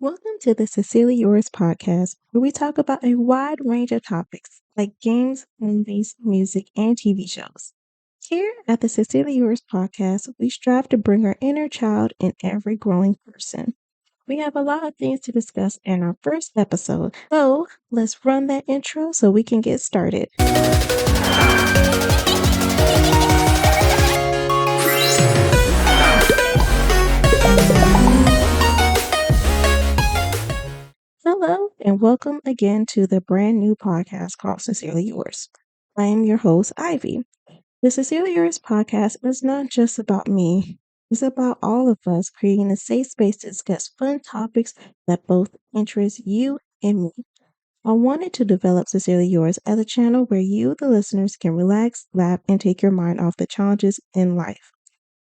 Welcome to the Sincerely Yours podcast, where we talk about a wide range of topics like games, movies, music, and TV shows. Here at the Sincerely Yours podcast, we strive to bring our inner child in every growing person. We have a lot of things to discuss in our first episode, so let's run that intro so we can get started. Hello, and welcome again to the brand new podcast called Sincerely Yours. I am your host, Ivy. The Sincerely Yours podcast is not just about me, it's about all of us creating a safe space to discuss fun topics that both interest you and me. I wanted to develop Sincerely Yours as a channel where you, the listeners, can relax, laugh, and take your mind off the challenges in life.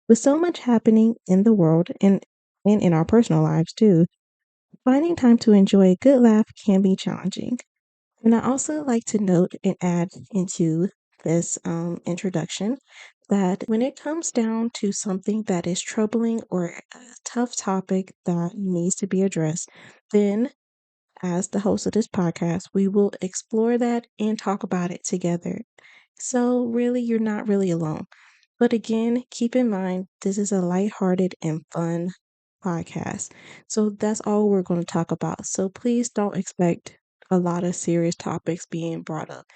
With so much happening in the world and in our personal lives too, finding time to enjoy a good laugh can be challenging. And I also like to note and add into this introduction that when it comes down to something that is troubling or a tough topic that needs to be addressed, then as the host of this podcast, we will explore that and talk about it together. So, really, you're not really alone. But again, keep in mind, this is a lighthearted and fun podcast. So that's all we're going to talk about. So please don't expect a lot of serious topics being brought up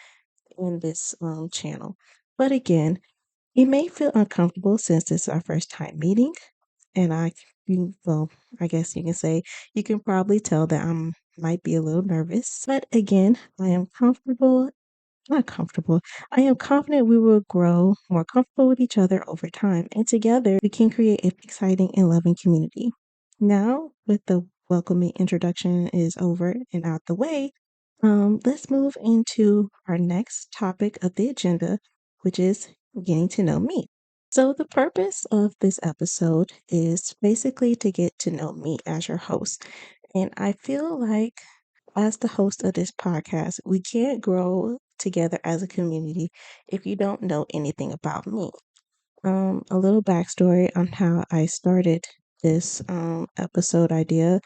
in this channel. But again, it may feel uncomfortable since this is our first time meeting. And well, I guess you can say you can probably tell that might be a little nervous. But again, I am comfortable not comfortable. I am confident we will grow more comfortable with each other over time, and together we can create an exciting and loving community. Now, with the welcoming introduction is over and out the way, let's move into our next topic of the agenda, which is getting to know me. So, the purpose of this episode is basically to get to know me as your host. And I feel like as the host of this podcast, we can't grow together as a community if you don't know anything about me. A little backstory on how I started this episode idea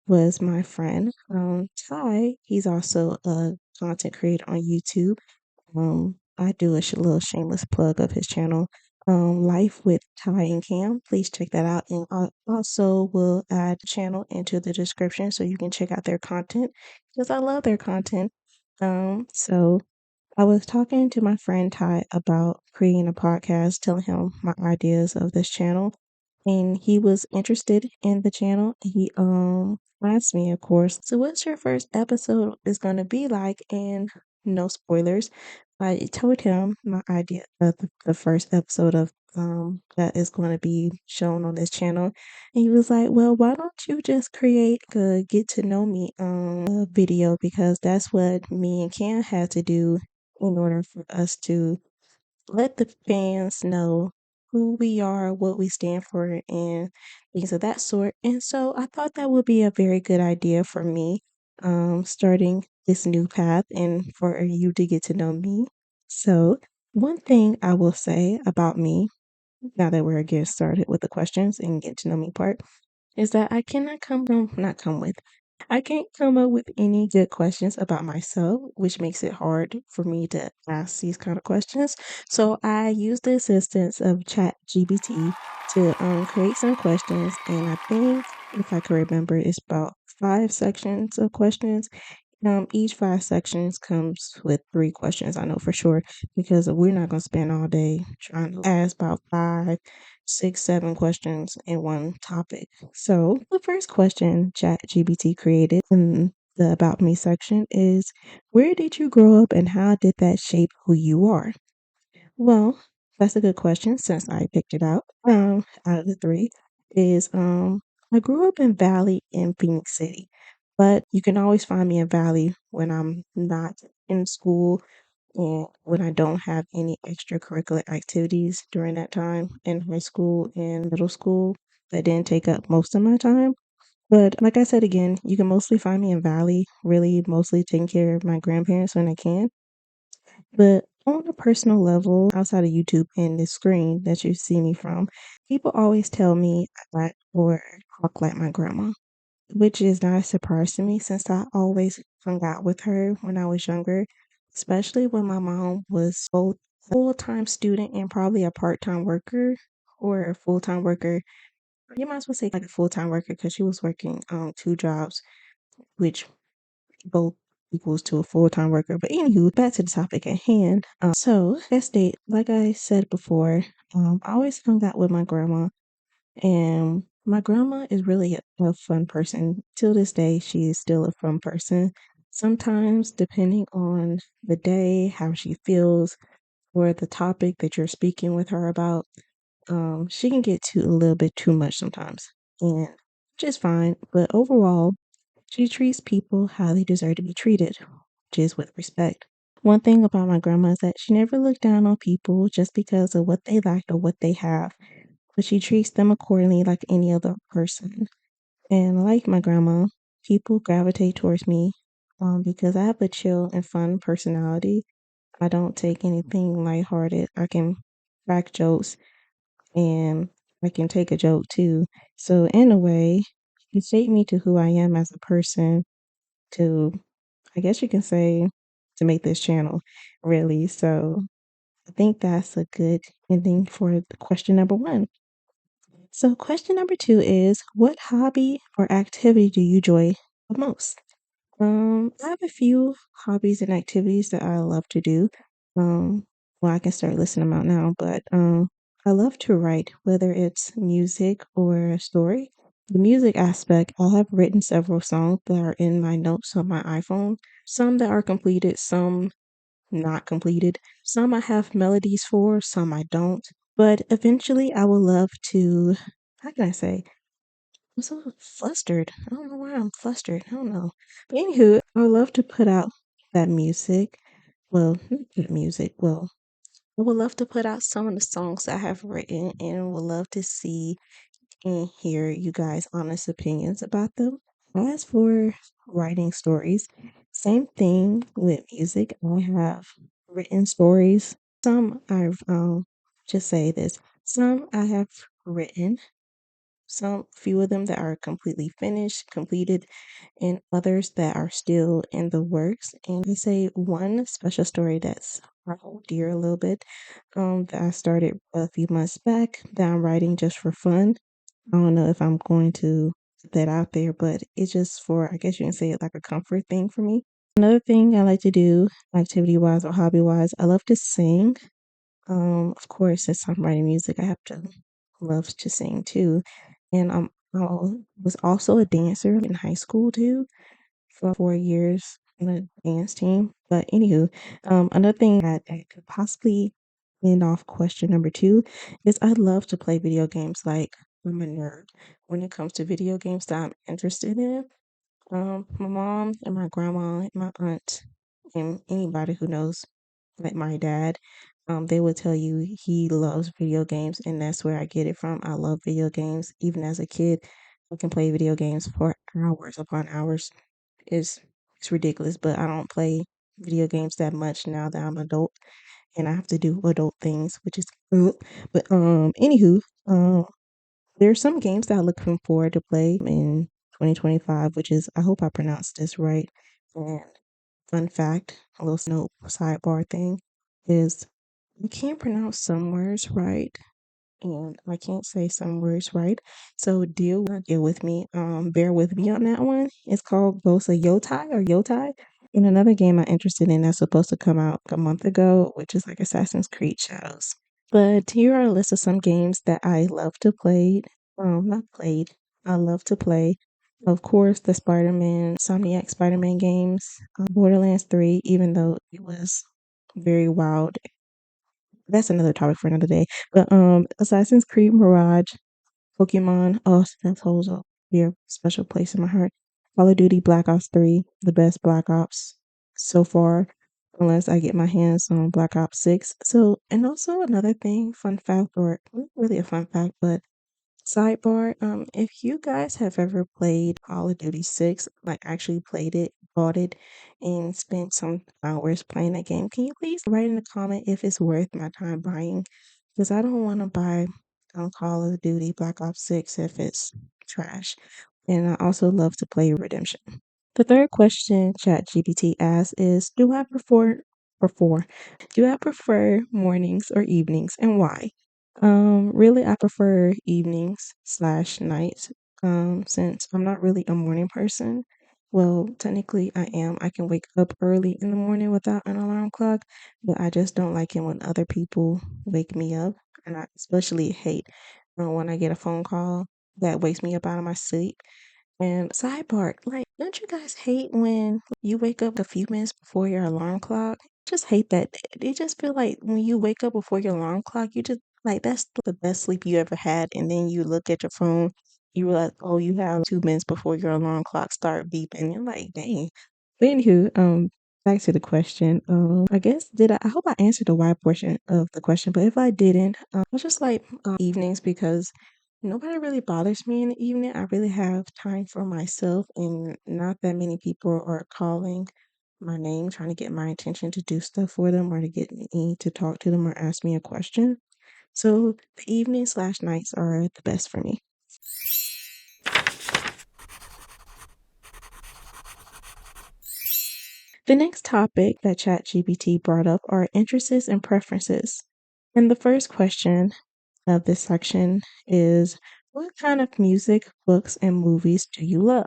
was my friend Ty. He's also a content creator on YouTube. I do a little shameless plug of his channel, Life with Ty and Cam. Please check that out, and I also will add the channel into the description so you can check out their content because I love their content. So I was talking to my friend Ty about creating a podcast, telling him my ideas of this channel, and he was interested in the channel. He asked me, of course, so what's your first episode is going to be like? And no spoilers. I told him my idea of the first episode of that is going to be shown on this channel. And he was like, well, why don't you just create a get to know me video, because that's what me and Cam had to do in order for us to let the fans know who we are, what we stand for, and things of that sort. And so I thought that would be a very good idea for me, starting this new path and for you to get to know me. So, one thing I will say about me, now that we're getting started with the questions and get to know me part, is that I cannot not come with. I can't come up with any good questions about myself, which makes it hard for me to ask these kind of questions. So I use the assistance of ChatGPT to create some questions, and I think if I can remember, it's about 5 sections of questions. Each 5 sections comes with 3 questions, I know for sure, because we're not going to spend all day trying to ask about 5, 6, 7 questions in one topic. So the first question ChatGPT created in the About Me section is, where did you grow up and how did that shape who you are? Well, that's a good question since I picked it out of the 3 is I grew up in Valley in Phoenix City, but you can always find me in Valley when I'm not in school and when I don't have any extracurricular activities during that time in high school and middle school that didn't take up most of my time. But like I said again, you can mostly find me in Valley, really mostly taking care of my grandparents when I can. But on a personal level, outside of YouTube and the screen that you see me from, people always tell me I act or talk like my grandma. which is not a surprise to me since I always hung out with her when I was younger, especially when my mom was both a full-time student and probably a part-time worker or a full-time worker. You might as well say like a full-time worker because she was working two jobs, which both equals to a full-time worker. But anywho, back to the topic at hand. So that state, like I said before, I always hung out with my grandma, and my grandma is really a fun person. Till this day, she is still a fun person. Sometimes, depending on the day, how she feels, or the topic that you're speaking with her about, she can get to a little bit too much sometimes, and which is fine. But overall, she treats people how they deserve to be treated, which is with respect. One thing about my grandma is that she never looked down on people just because of what they lacked or what they have, but she treats them accordingly like any other person. And like my grandma, people gravitate towards me because I have a chill and fun personality. I don't take anything lighthearted. I can crack jokes and I can take a joke too. So in a way, you shape me to who I am as a person to, I guess you can say, to make this channel really. So I think that's a good ending for the question number one. So question number two is, what hobby or activity do you enjoy the most? I have a few hobbies and activities that I love to do. Well, I can start listing them out now, but I love to write, whether it's music or a story. The music aspect, I have written several songs that are in my notes on my iPhone. Some that are completed, some not completed. Some I have melodies for, some I don't. But eventually, I would love to. How can I say? I'm so flustered. I don't know why I'm flustered. I don't know. But anywho, I would love to put out that music. Well, not that music. Well, I would love to put out some of the songs I have written and would love to see and hear you guys' honest opinions about them. As for writing stories, same thing with music. I have written stories. Some I've just say this. Some I have written, some few of them that are completely finished, completed, and others that are still in the works. And I say one special story that's I hold dear a little bit, that I started a few months back that I'm writing just for fun. I don't know if I'm going to put that out there, but it's just for, I guess you can say it like a comfort thing for me. Another thing I like to do, activity wise or hobby wise, I love to sing. Of course, since I'm writing music, I have to love to sing too. And I was also a dancer in high school too for 4 years in a dance team. But anywho, another thing that I could possibly end off question number two is I love to play video games. Like I'm a nerd when it comes to video games that I'm interested in. My mom and my grandma and my aunt and anybody who knows, like my dad, they would tell you he loves video games, and that's where I get it from. I love video games. Even as a kid, I can play video games for hours upon hours. It's it's ridiculous, but I don't play video games that much now that I'm adult and I have to do adult things, which is but anywho, there's some games that I'm looking forward to play in 2025, which is I hope I pronounced this right. And fun fact, a little note sidebar thing is you can't pronounce some words right and I can't say some words right. So deal with me. Bear with me on that one. It's called Bosa Yotai or Yotai. And another game I'm interested in that's supposed to come out a month ago, which is like Assassin's Creed Shadows. But here are a list of some games that I love to play. Not played. I love to play. Of course, the Spider-Man, Insomniac Spider-Man games, Borderlands 3, even though it was very wild. That's another topic for another day. But Assassin's Creed Mirage, Pokemon, oh, that holds a very special place in my heart. Call of Duty Black Ops 3, the best Black Ops so far, unless I get my hands on Black Ops 6. So, and also another thing, fun fact, or not really a fun fact, but sidebar, if you guys have ever played Call of Duty 6, like actually played it, bought it, and spent some hours playing that game, can you please write in the comment if it's worth my time buying? Because I don't want to buy Call of Duty Black Ops 6 if it's trash. and I also love to play Redemption. The third question ChatGPT asks is, prefer do I prefer mornings or evenings and why? Really, I prefer evenings slash nights. Since I'm not really a morning person. Well, technically I am. I can wake up early in the morning without an alarm clock, but I just don't like it when other people wake me up. And I especially hate when I get a phone call that wakes me up out of my sleep. And sidebar, like, don't you guys hate when you wake up a few minutes before your alarm clock? Just hate that. They just feel like when you wake up before your alarm clock, you just like that's the best sleep you ever had. And then you look at your phone, you realize, oh, you have 2 minutes before your alarm clock start beeping. You're like, dang. But anywho, back to the question. I guess I hope I answered the why portion of the question, but if I didn't, I was just like evenings because nobody really bothers me in the evening. I really have time for myself, and not that many people are calling my name trying to get my attention to do stuff for them or to get me to talk to them or ask me a question. So the evenings slash nights are the best for me. The next topic that ChatGPT brought up are interests and preferences. And the first question of this section is, what kind of music, books, and movies do you love?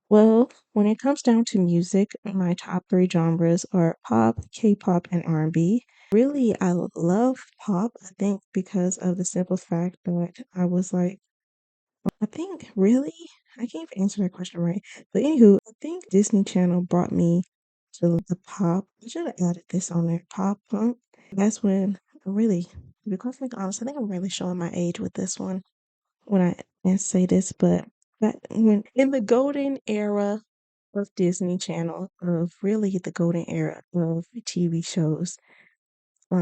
Well, when it comes down to music, my top three genres are pop, K-pop, and R&B. Really, I love pop, I think because of the simple fact that I was like, I think really, I can't even answer that question right. But anywho, I think Disney Channel brought me to the pop. I should have added this on there, pop punk. That's when I really, to be quite honest, I think I'm really showing my age with this one when I say this, but that when in the golden era of Disney Channel, of really the golden era of TV shows.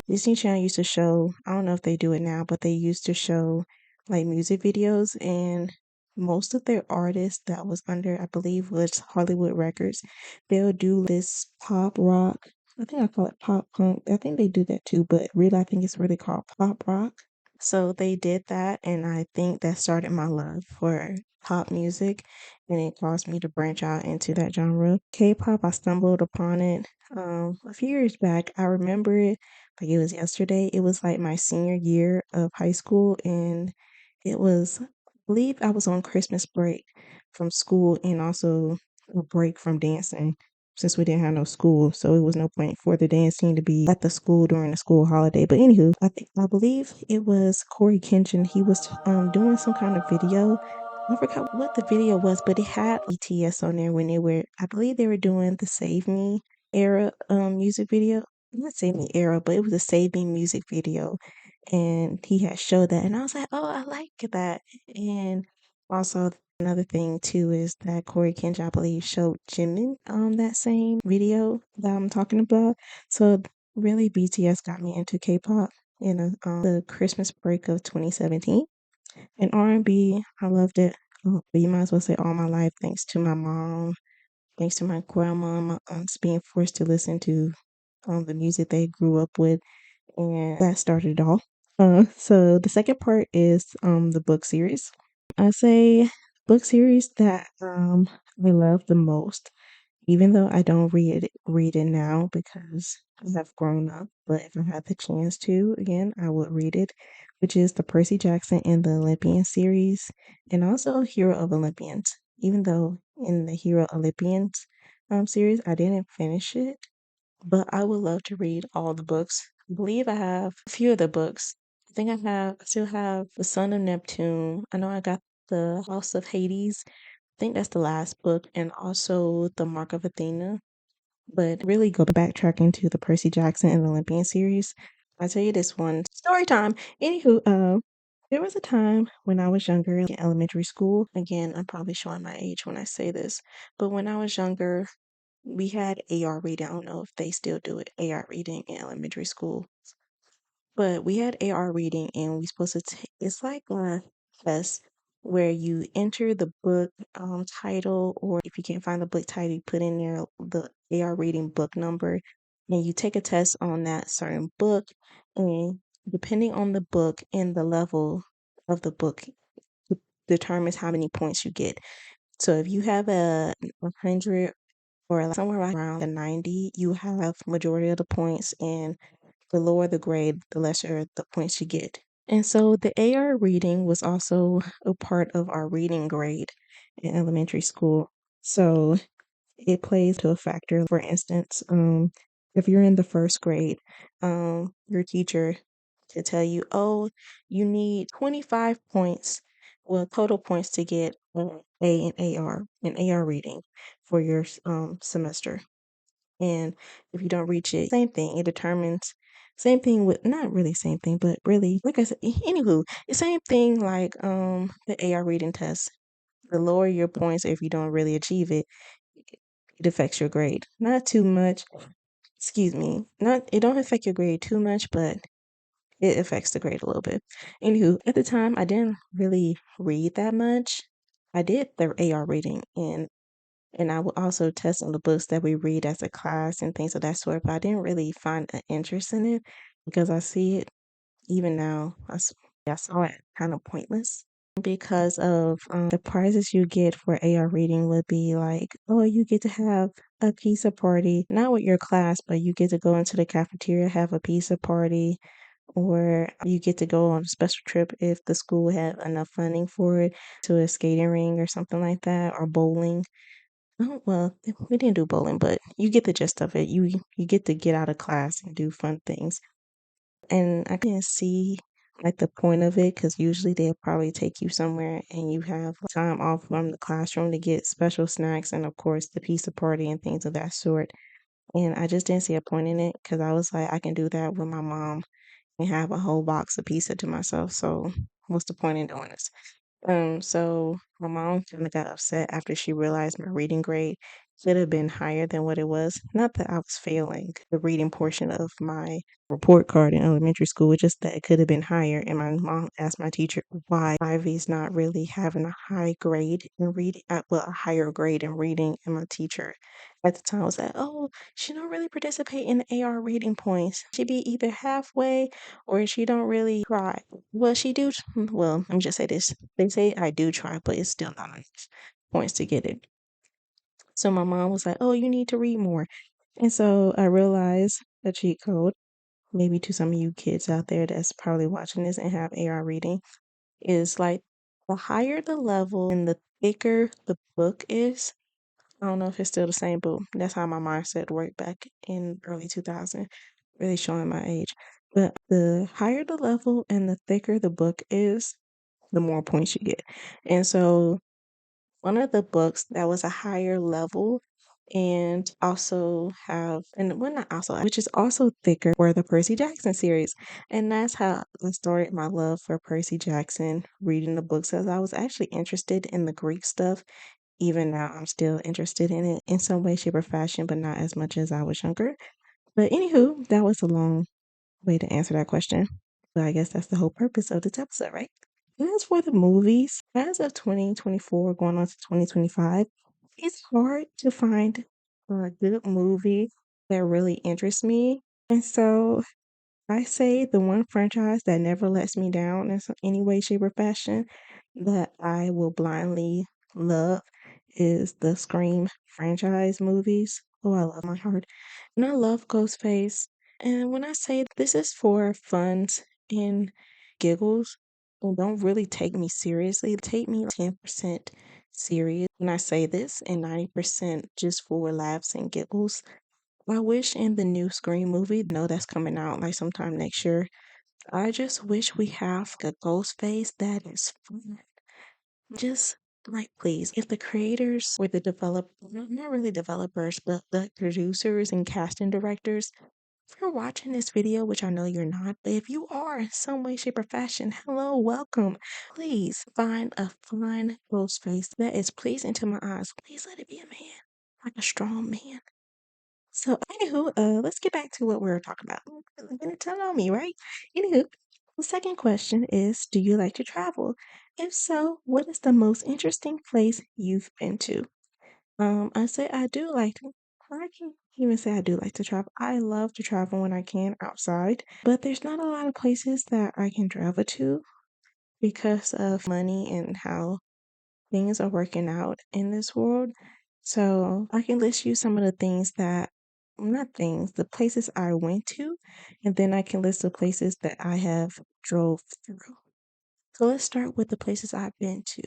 Disney Channel used to show, I don't know if they do it now, but they used to show like music videos, and most of their artists that was under, I believe, was Hollywood Records. They'll do this pop rock. I think I call it pop punk. I think they do that too, but really, I think it's really called pop rock. So they did that, and I think that started my love for pop music, and it caused me to branch out into that genre. K-pop, I stumbled upon it a few years back. I remember it like it was yesterday. It was like my senior year of high school, and it was, I believe I was on Christmas break from school and also a break from dancing since we didn't have no school. So it was no point for the dancing to be at the school during the school holiday. But anywho, I believe it was Corey Kenshin. He was doing some kind of video. I forgot what the video was, but it had BTS on there when they were, I believe they were doing the Save Me era music video. Not Save Me era, but it was a Save Me music video. And he had showed that, and I was like, oh, I like that. And also another thing too is that Corey Kenshin, I believe, showed Jimin that same video that I'm talking about. So really, BTS got me into K-pop in the Christmas break of 2017. And R&B, I loved it. But you might as well say all my life, thanks to my mom, thanks to my grandma, my aunts being forced to listen to the music they grew up with, and that started it all. So the second part is the book series. I say book series that I love the most, even though I don't read it now because I have grown up. But if I had the chance to again, I would read it, which is the Percy Jackson and the Olympian series, and also Hero of Olympians. Even though in the Hero Olympians series, I didn't finish it, but I would love to read all the books. I believe I have a few of the books. I still have The Son of Neptune. I know I got The House of Hades. I think that's the last book, and also The Mark of Athena. But really go backtrack into the Percy Jackson and the Olympian series. I'll tell you this one story time. Anywho, there was a time when I was younger in elementary school. Again, I'm probably showing my age when I say this, but when I was younger, we had AR reading. I don't know if they still do it, AR reading in elementary school. But we had AR reading and we supposed to it's like a test where you enter the book title, or if you can't find the book title, you put in there the AR reading book number, and you take a test on that certain book, and depending on the book and the level of the book, determines how many points you get. So if you have a 100 or like somewhere around a 90, you have majority of the points, and the lower the grade, the lesser the points you get. And so the AR reading was also a part of our reading grade in elementary school. So it plays to a factor. For instance, if you're in the first grade, your teacher to tell you, oh, you need 25 points, well, total points to get an A in AR reading for your semester. And if you don't reach it, same thing. It determines, same thing with, not really same thing, but really, like I said, anywho, the same thing like the AR reading test. The lower your points, if you don't really achieve it, it affects your grade. Not too much, excuse me. Not it don't affect your grade too much, but it affects the grade a little bit. Anywho, at the time I didn't really read that much. I did the AR reading, and I would also test on the books that we read as a class and things of that sort, but I didn't really find an interest in it because I see it even now. I saw it kind of pointless because of the prizes you get for AR reading would be like, oh, you get to have a pizza party, not with your class, but you get to go into the cafeteria, have a pizza party, or you get to go on a special trip if the school had enough funding for it to a skating ring or something like that, or bowling. Oh, well, we didn't do bowling, but you get the gist of it. You get to get out of class and do fun things. And I didn't see like the point of it because usually they'll probably take you somewhere and you have time off from the classroom to get special snacks and of course the pizza party and things of that sort. And I just didn't see a point in it because I was like, I can do that with my mom and have a whole box of pizza to myself. So what's the point in doing this? So my mom kind of got upset after she realized my reading grade should have been higher than what it was. Not that I was failing the reading portion of my report card in elementary school, it's just that it could have been higher. And my mom asked my teacher why Ivy's not really having a high grade in reading, well, a higher grade in reading. And my teacher at the time was like, oh, she don't really participate in the AR reading points. She be either halfway or she don't really try. Well, she do. Well, let me just say this. They say I do try, but it's still not enough points to get it. So my mom was like, "Oh, you need to read more." And so I realized a cheat code, maybe to some of you kids out there that's probably watching this and have AR reading, is like the higher the level and the thicker the book is. I don't know if it's still the same, but that's how my mindset worked back in early 2000, really showing my age. But the higher the level and the thicker the book is, the more points you get. And so one of the books that was a higher level and also have, and well, not also, which is also thicker, were the Percy Jackson series. And that's how I started my love for Percy Jackson, reading the books, as I was actually interested in the Greek stuff. Even now, I'm still interested in it in some way, shape, or fashion, but not as much as I was younger. But anywho, that was a long way to answer that question. But I guess that's the whole purpose of this episode, right? As for the movies, as of 2024 going on to 2025, it's hard to find a good movie that really interests me. And so I say the one franchise that never lets me down in any way, shape, or fashion that I will blindly love is the Scream franchise movies. Oh, I love my heart. And I love Ghostface. And when I say this is for funs and giggles, and don't really take me seriously, take me 10% serious when I say this and 90% just for laughs and giggles. I wish in the new Scream movie, no, that's coming out like sometime next year. I just wish we have a ghost face that is fun. Just like, please, if the creators or the develop, not really developers, but the producers and casting directors, if you're watching this video, which I know you're not, but if you are in some way, shape, or fashion, hello, welcome. Please find a fun ghost face that is pleasing to my eyes. Please let it be a man, like a strong man. So, anywho, let's get back to what we were talking about. You're gonna tell on me, right? Anywho, the second question is, do you like to travel? If so, what is the most interesting place you've been to? I say I do like to. I can even say I do like to travel. I love to travel when I can outside, but there's not a lot of places that I can travel to because of money and how things are working out in this world. So I can list you some of the things that, not things, the places I went to, and then I can list the places that I have drove through. So let's start with the places I've been to.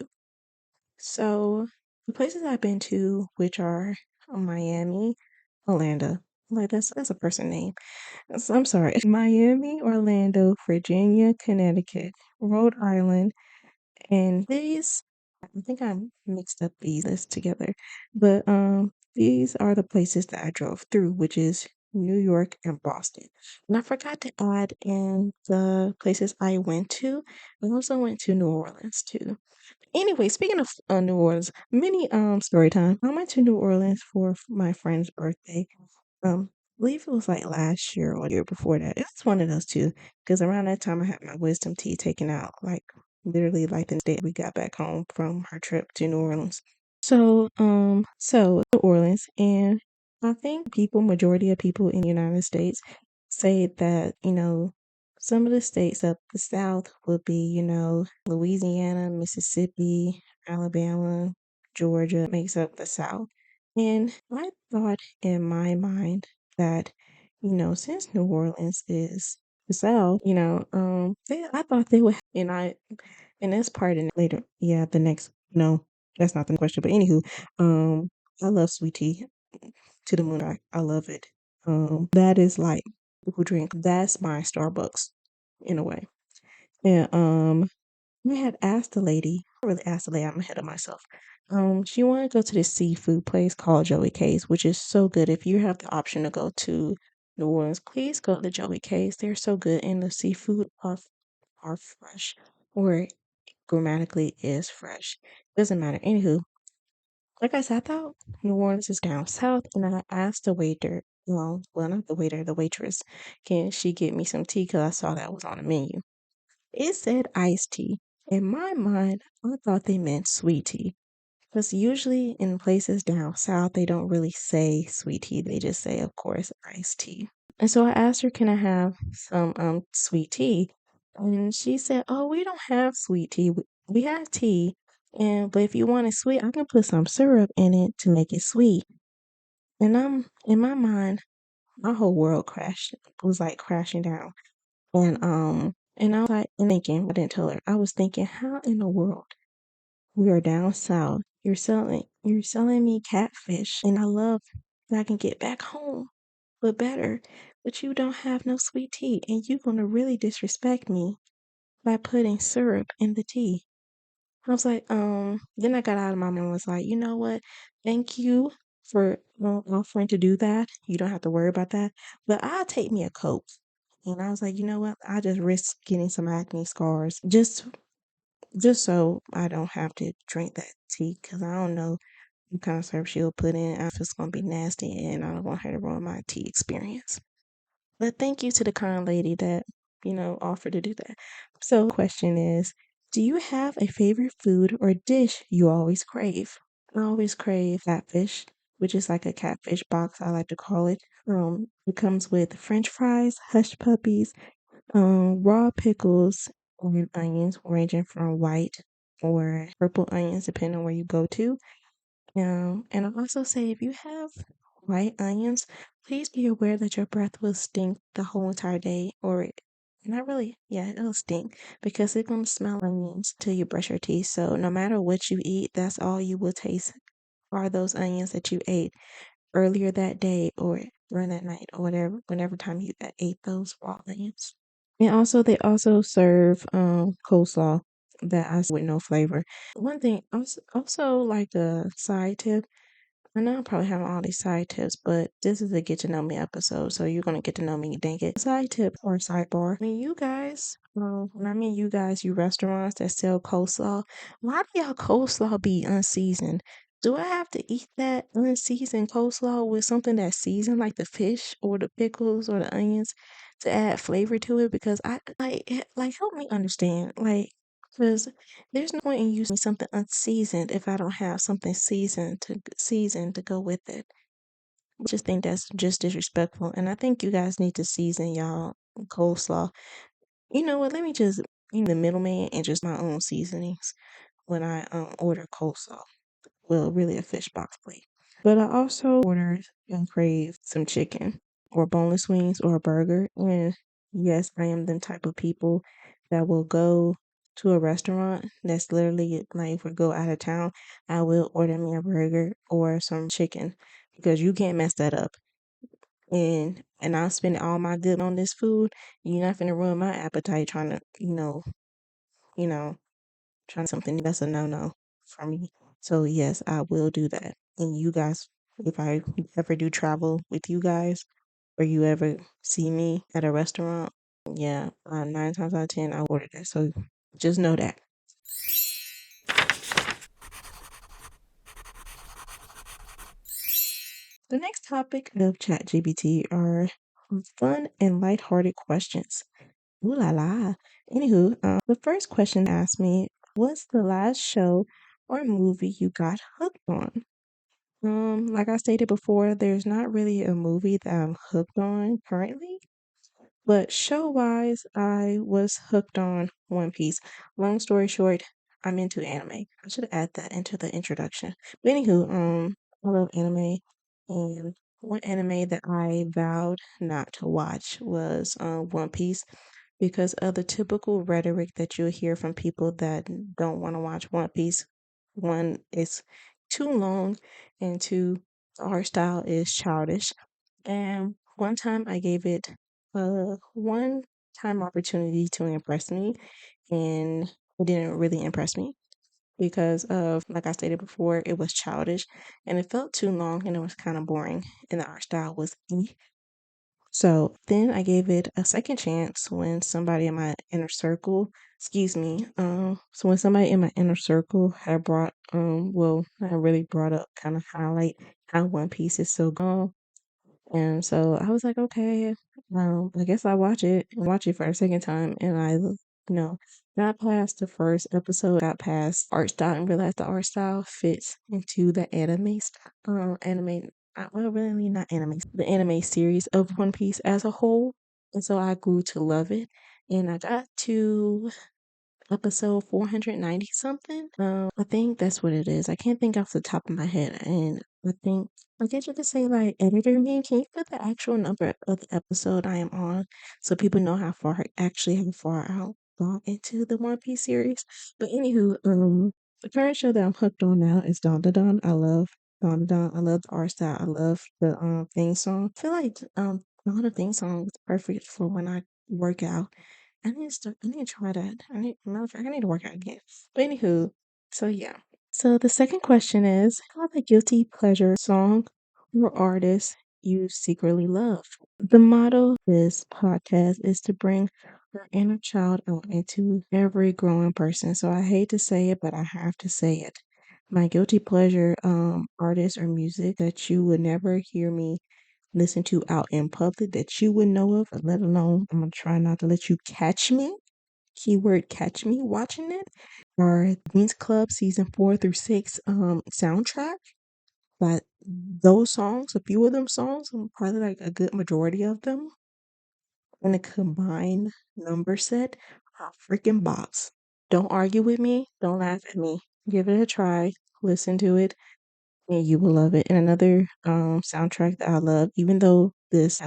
So the places I've been to, which are Miami, Orlando. Like that's a person name. So I'm sorry. Miami, Orlando, Virginia, Connecticut, Rhode Island, and these, I think I mixed up these lists together, but these are the places that I drove through, which is New York and Boston. And I forgot to add in the places I went to. I also went to New Orleans too. Anyway, speaking of New Orleans, mini story time. I went to New Orleans for my friend's birthday. I believe it was like last year or the year before that. It was one of those two, because around that time I had my wisdom teeth taken out, like literally like the day we got back home from our trip to New Orleans. So New Orleans, and I think majority of people in the United States say that, some of the states up the South would be, Louisiana, Mississippi, Alabama, Georgia makes up the South. And I thought in my mind that, since New Orleans is the South, I thought they would, and that's part in later. Yeah, the next, no, that's not the question. But anywho, I love sweet tea to the moon. I love it. That is like who drink. That's my Starbucks in a way. And I had asked the lady. I really asked the lady. I'm ahead of myself. She wanted to go to this seafood place called Joey K's, which is so good. If you have the option to go to New Orleans, please go to Joey K's. They're so good, and the seafood are fresh, or grammatically is fresh. Doesn't matter. Anywho, like I said, I thought New Orleans is down south, and I asked the waiter, well, not the waiter, the waitress, can she get me some tea? Because I saw that was on the menu. It said iced tea. In my mind, I thought they meant sweet tea. Because usually in places down south, they don't really say sweet tea. They just say, of course, iced tea. And so I asked her, can I have some sweet tea? And she said, oh, we don't have sweet tea. We have tea. But if you want it sweet, I can put some syrup in it to make it sweet. And I'm in my mind, my whole world was like crashing down. And I was like thinking, I didn't tell her. I was thinking, how in the world we are down south. You're selling me catfish, and I love that I can get back home, but better. But you don't have no sweet tea, and you're gonna really disrespect me by putting syrup in the tea. I was like, then I got out of my mind and was like, you know what? Thank you for offering to do that. You don't have to worry about that. But I'll take me a Coke. And I was like, you know what? I just risk getting some acne scars just so I don't have to drink that tea, because I don't know what kind of syrup she'll put in. I feel it's gonna be nasty, and I don't want her to ruin my tea experience. But thank you to the kind lady that, offered to do that. So, question is, do you have a favorite food or dish you always crave? I always crave catfish, which is like a catfish box, I like to call it. It comes with French fries, hush puppies, raw pickles, and onions, ranging from white or purple onions, depending on where you go to. And I'll also say, if you have white onions, please be aware that your breath will stink the whole entire day, or not really, yeah, it'll stink because it's gonna smell onions till you brush your teeth. So no matter what you eat, that's all you will taste are those onions that you ate earlier that day or during that night or whenever time you ate those raw onions. And also, they also serve coleslaw that I with no flavor. One thing, also like a side tip. I know I'm probably having all these side tips, but this is a get to know me episode, so you're gonna get to know me. Dang it! Side tip or sidebar. When you guys, when I mean you guys, you restaurants that sell coleslaw, why do y'all coleslaw be unseasoned? Do I have to eat that unseasoned coleslaw with something that's seasoned, like the fish or the pickles or the onions, to add flavor to it? Because I like help me understand, like, because there's no point in using something unseasoned if I don't have something seasoned to go with it. I just think that's just disrespectful, and I think you guys need to season y'all coleslaw. You know what? Let me just be the middleman and just my own seasonings. when I order coleslaw. Well, really a fish box plate. But I also ordered and craved some chicken or boneless wings or a burger. And yes, I am the type of people that will go to a restaurant that's literally like if we go out of town, I will order me a burger or some chicken because you can't mess that up. And I'll spend all my good on this food. You're not gonna ruin my appetite trying to, you know, trying something that's a no for me. So yes, I will do that. And you guys, if I ever do travel with you guys, or you ever see me at a restaurant, yeah, 9 times out of 10, I order that. So just know that. The next topic of ChatGPT are fun and lighthearted questions. Ooh la la. Anywho, the first question asked me, what's the last show or movie you got hooked on? Like I stated before, there's not really a movie that I'm hooked on currently, but show-wise, I was hooked on One Piece. Long story short, I'm into anime. I should add that into the introduction. But anywho, I love anime, and one anime that I vowed not to watch was One Piece because of the typical rhetoric that you'll hear from people that don't want to watch One Piece. One, it's too long, and two, the art style is childish. And one time I gave it a one time opportunity to impress me, and it didn't really impress me because of, like I stated before, it was childish and it felt too long and it was kind of boring, and the art style was so then I gave it a second chance when somebody in my inner circle, excuse me, so when somebody in my inner circle had brought, well, I really brought up kind of highlight how One Piece is so good. And so I was like, okay, I guess I'll watch it for a second time. And got past the first episode, got past art style and realized the art style fits into the well, really not anime, the anime series of One Piece as a whole. And so I grew to love it. And I got to episode 490 something. I think that's what it is. I can't think off the top of my head. And I guess you could say like editor me. Can you put the actual number of the episode I am on so people know how far out gone into the One Piece series? But anywho, the current show that I'm hooked on now is Dawn to Dawn. I love Dawn to Dawn. I love the art style. I love the theme song. I feel like the theme song was perfect for when I work out. I need to try that. Matter of fact, I need to work out again. But anywho, so yeah. So the second question is, have a guilty pleasure song or artist you secretly love? The motto of this podcast is to bring our inner child out into every growing person. So I hate to say it, but I have to say it. My guilty pleasure artist or music that you would never hear me listen to out in public that you would know of, let alone I'm gonna try not to let you catch me. Keyword catch me watching it. Or Queens Club season 4 through 6 soundtrack. But those songs, a few of them songs, probably like a good majority of them in a combined number set are freaking bops. Don't argue with me, don't laugh at me. Give it a try, listen to it, and you will love it. And another soundtrack that I love, even though this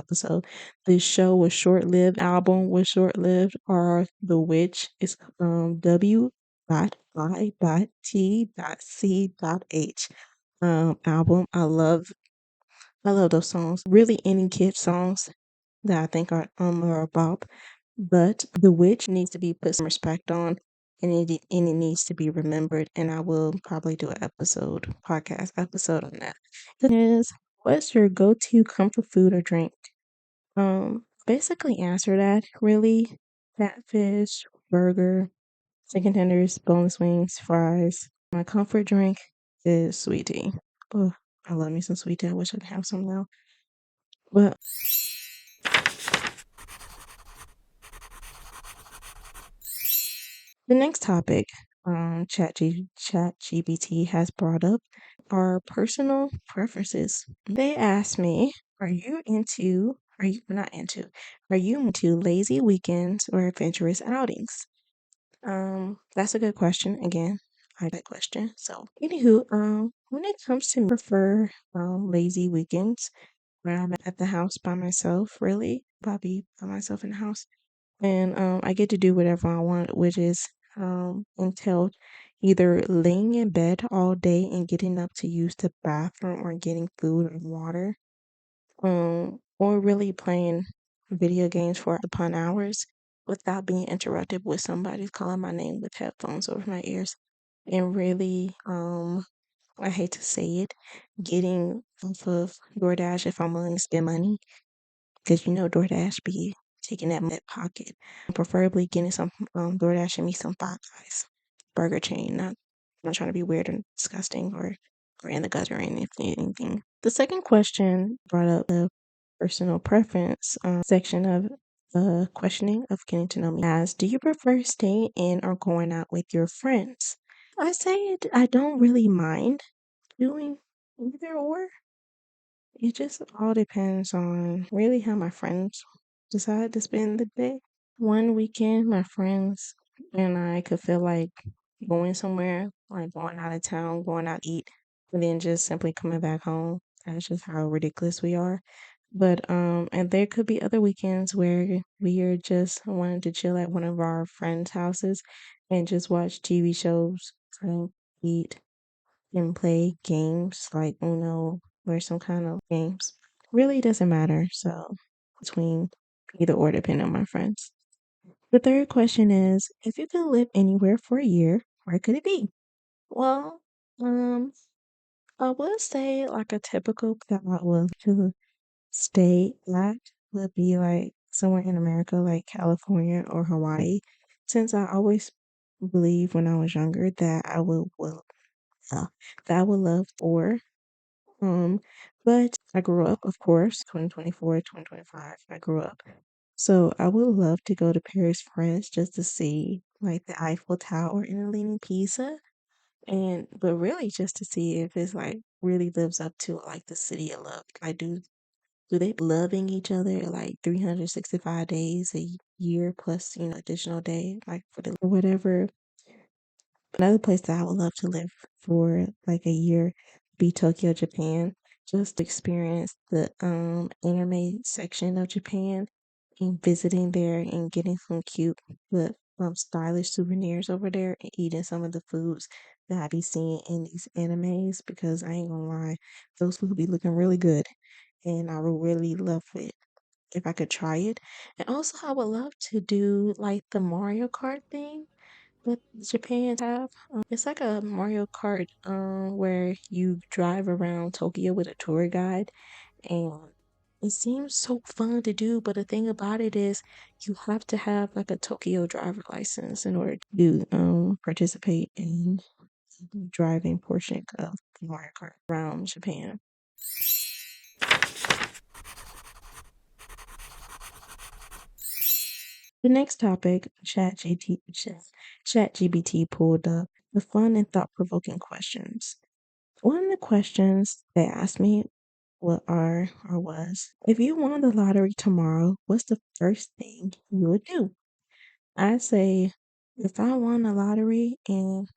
show was short lived, album was short lived, are The Witch is W.I.T.C.H album. I love those songs. Really any kid songs that I think are a bop. But The Witch needs to be put some respect on, and it needs to be remembered. And I will probably do an podcast episode on that. Is what's your go-to comfort food or drink? Basically answer that really. Catfish, burger, chicken tenders, boneless wings, fries. My comfort drink is sweet tea. Oh, I love me some sweet tea. I wish I could have some now. But the next topic ChatGPT has brought up are personal preferences. They asked me, are you into lazy weekends or adventurous outings? That's a good question again. I that question. So, anywho, when it comes to me, I prefer lazy weekends where I'm at the house by myself. Really, Bobby by myself in the house, and I get to do whatever I want, which is entail either laying in bed all day and getting up to use the bathroom or getting food or water, or really playing video games for upon hours without being interrupted with somebody calling my name with headphones over my ears. And really, I hate to say it, getting off of DoorDash if I'm willing to spend money, because DoorDash be taking that pocket. Preferably getting some DoorDash and me some Five Guys burger chain. Not trying to be weird and disgusting or in the gutter or anything. The second question brought up the personal preference section of the questioning of getting to know me. As, do you prefer staying in or going out with your friends? I say it, I don't really mind doing either or. It just all depends on really how my friends decide to spend the day. One weekend, my friends and I could feel like going somewhere, like going out of town, going out to eat, and then just simply coming back home. That's just how ridiculous we are. But and there could be other weekends where we are just wanting to chill at one of our friends' houses and just watch TV shows, drink, eat, and play games like Uno or some kind of games. Really doesn't matter. So between either or, depending on my friends. The third question is, if you could live anywhere for a year, where could it be? Well, um, I would say like a typical that I would to stay at would be like somewhere in America, like California or Hawaii, since I always believed when I was younger that uh, that I would love or but I grew up, of course, 2024, 2025. I grew up. So I would love to go to Paris, France, just to see like the Eiffel Tower and the Leaning Pisa. And but really just to see if it's like really lives up to like the city of love. Like do they loving each other like 365 days a year plus, additional day, like for the whatever. Another place that I would love to live for like a year be Tokyo, Japan, just to experience the anime section of Japan and visiting there and getting some cute but stylish souvenirs over there and eating some of the foods that I be seeing in these animes, because I ain't gonna lie, those food be looking really good and I would really love it if I could try it. And also I would love to do like the Mario Kart thing that Japan have. It's like a Mario Kart where you drive around Tokyo with a tour guide, and it seems so fun to do, but the thing about it is you have to have like a Tokyo driver license in order to participate in the driving portion of Mario Kart around Japan. The next topic, ChatGPT pulled up the fun and thought-provoking questions. One of the questions they asked me was, if you won the lottery tomorrow, what's the first thing you would do? I say, if I won the lottery, and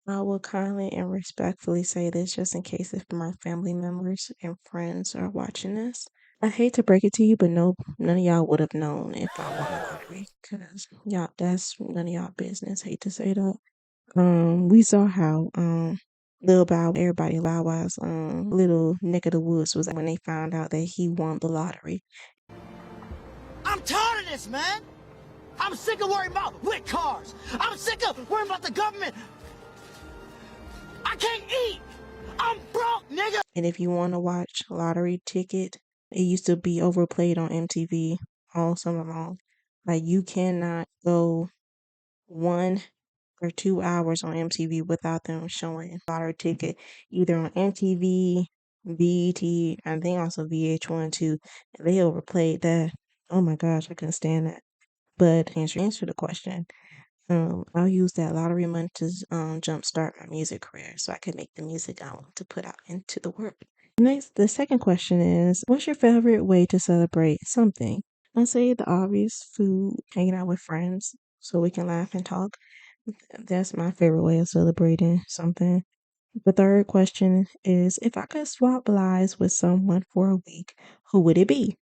I will kindly and respectfully say this just in case if my family members and friends are watching this. I hate to break it to you, but no, none of y'all would have known if I won the lottery, because y'all, that's none of y'all business. Hate to say that. We saw how Lil Bow, everybody in Bow Wow's little neck of the woods was when they found out that he won the lottery. I'm tired of this, man. I'm sick of worrying about lit cars. I'm sick of worrying about the government. I can't eat. I'm broke, nigga. And if you want to watch lottery ticket, it used to be overplayed on MTV all summer long. Like you cannot go 1 or 2 hours on MTV without them showing lottery ticket either on MTV, BET, I think also VH1 too. They overplayed that. Oh my gosh, I couldn't stand that. But answer the question. I'll use that lottery money to jumpstart my music career so I can make the music I want to put out into the world. The second question is, what's your favorite way to celebrate something? I say the obvious: food, hanging out with friends so we can laugh and talk. That's my favorite way of celebrating something. The third question is if I could swap lives with someone for a week, who would it be?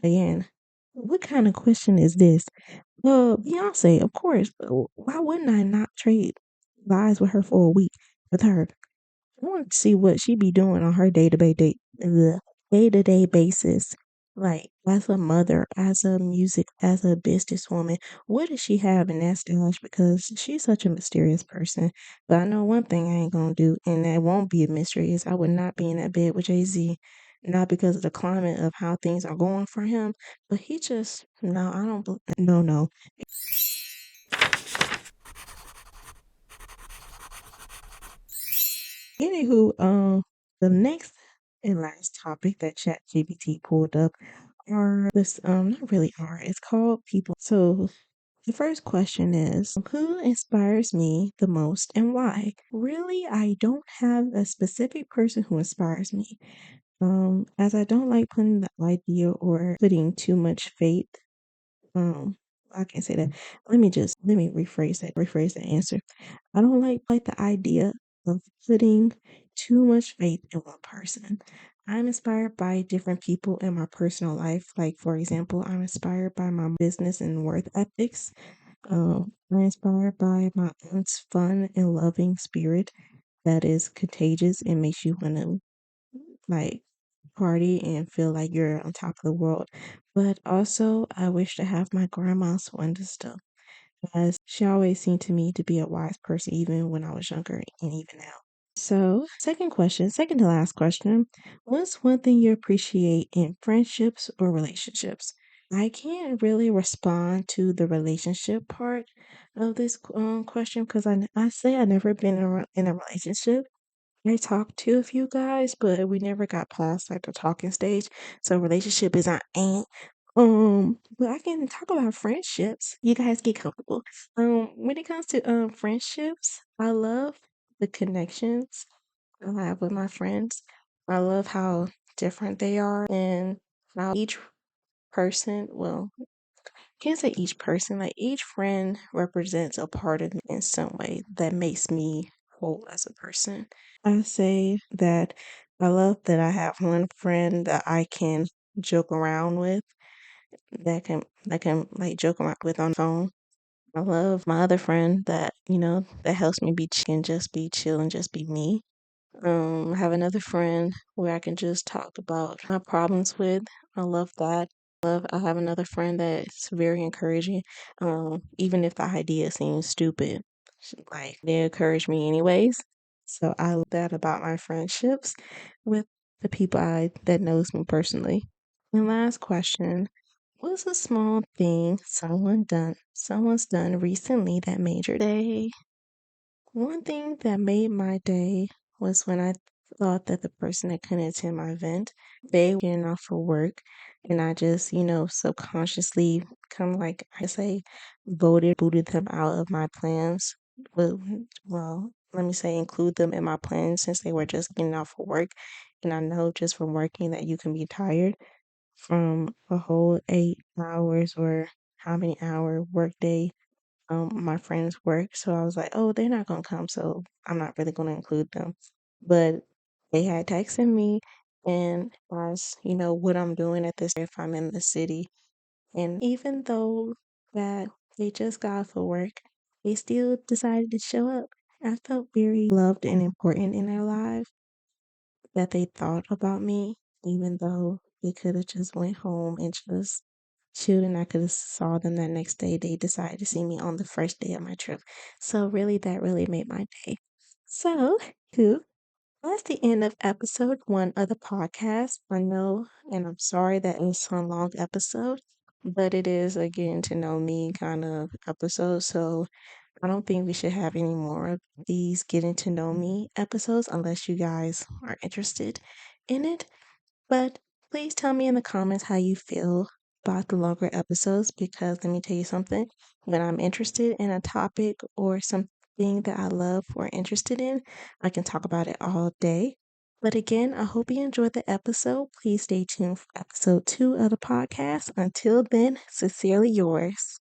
Again, what kind of question is this? Beyonce, of course. Why wouldn't I not trade lives with her for a week with her? I want to see what she be doing on her day-to-day basis. Like as a mother, as a as a businesswoman, what does she have in that stash? Because she's such a mysterious person. But I know one thing I ain't gonna do, and that won't be a mystery, is I would not be in that bed with Jay-Z. Not because of the climate of how things are going for him, but he just no, I don't. No, no. Anywho, the next and last topic that ChatGPT pulled up are this not really are, it's called people. So the first question is who inspires me the most and why? Really, I don't have a specific person who inspires me. As I don't like putting the idea or putting too much faith. Um, I can't say that. Let me rephrase that answer. I don't like the idea of putting too much faith in one person. I'm inspired by different people in my personal life. Like for example, I'm inspired by my business and work ethics. I'm inspired by my aunt's fun and loving spirit that is contagious and makes you want to like party and feel like you're on top of the world. But also, I wish to have my grandma's wisdom, as she always seemed to me to be a wise person, even when I was younger and even now. So, second to last question. What's one thing you appreciate in friendships or relationships? I can't really respond to the relationship part of this question because I say I never been in a relationship. I talked to a few guys, but we never got past like the talking stage. So relationship is our ain't. But I can talk about friendships. You guys get comfortable. When it comes to friendships, I love the connections I have with my friends. I love how different they are and how each person, well, can't say each person, like each friend represents a part of me in some way that makes me whole as a person. I say that I love that I have one friend that I can joke around with, that can like joke around with on the phone. I love my other friend that, that helps me can just be chill and just be me. I have another friend where I can just talk about my problems with. I love that. I have another friend that's very encouraging. Even if the idea seems stupid, like they encourage me anyways. So I love that about my friendships with the people that knows me personally. And last question. What's a small thing someone's done recently that made your day? One thing that made my day was when I thought that the person that couldn't attend my event, they were getting off for work, and I just, subconsciously kind of like I say, booted them out of my plans. Well, well, let me say include them in my plans since they were just getting off for work, and I know just from working that you can be tired from a whole 8 hours or how many hour workday my friends work. So I was like, oh, they're not gonna come, so I'm not really gonna include them. But they had texted me and asked, what I'm doing at this if I'm in the city. And even though that they just got off of work, they still decided to show up. I felt very loved and important in their lives that they thought about me, even though they could have just went home and just chilled and I could have saw them that next day. They decided to see me on the first day of my trip. So really that really made my day. So who that's the end of episode 1 of the podcast. I know and I'm sorry that it's a long episode, but it is a getting to know me kind of episode. So I don't think we should have any more of these getting to know me episodes unless you guys are interested in it. But please tell me in the comments how you feel about the longer episodes because let me tell you something. When I'm interested in a topic or something that I love or interested in, I can talk about it all day. But again, I hope you enjoyed the episode. Please stay tuned for episode 2 of the podcast. Until then, sincerely yours.